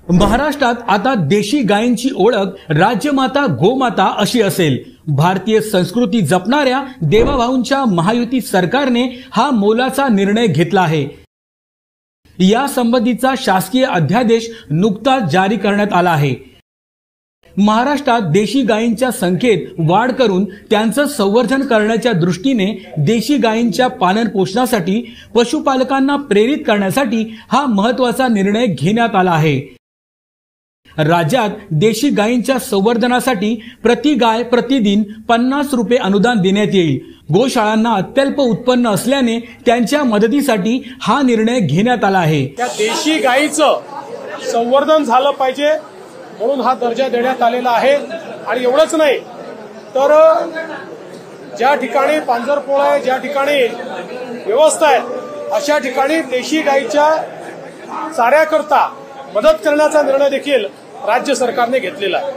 महाराष्ट्रात आता देशी गायींची ओळख राज्यमाता गोमाता अशी असेल। भारतीय संस्कृती जपणाऱ्या देवाभाऊंच्या महायुती सरकारने हा मोलाचा निर्णय घेतला आहे। या संबंधीचा शासकीय अध्यादेश नुकताच जारी करण्यात आला आहे। महाराष्ट्रात देशी गायींच्या संख्येत वाढ करून त्यांचं संवर्धन करण्याच्या दृष्टीने देशी गायींच्या पालन पोषणासाठी पशुपालकांना प्रेरित करण्यासाठी हा महत्त्वाचा निर्णय घेण्यात आला आहे। राज्यात देशी गायींच्या संवर्धनासाठी प्रति गाय प्रतिदिन 50 रुपये अनुदान देण्यात येईल। गोशाळांना अत्यल्प उत्पन्न असल्याने त्यांच्या मदतीसाठी हा निर्णय घेण्यात आला आहे। त्या देशी गायीचं संवर्धन झालं पाहिजे म्हणून हा दर्जा देण्यात आलेला आहे। आणि एवढंच नाही तर ज्या ठिकाणी पांजरपोळ आहे, ज्या ठिकाणी व्यवस्था आहे, अशा ठिकाणी देशी गायीच्या चाऱ्याकरता मदत करण्याचा निर्णय देखील राज्य सरकारने घेतलेला आहे।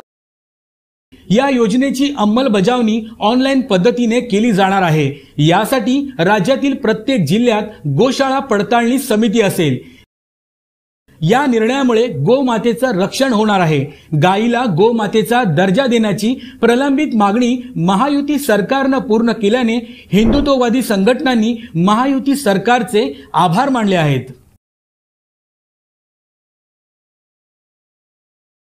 या योजनेची अंमलबजावणी ऑनलाईन पद्धतीने केली जाणार आहे। यासाठी राज्यातील प्रत्येक जिल्ह्यात गोशाळा पडताळणी समिती असेल। या निर्णयामुळे गोमातेचं रक्षण होणार आहे। गायीला गोमातेचा दर्जा देण्याची प्रलंबित मागणी महायुती सरकारने पूर्ण केल्याने हिंदुत्ववादी संघटनांनी महायुती सरकारचे आभार मानले आहेत।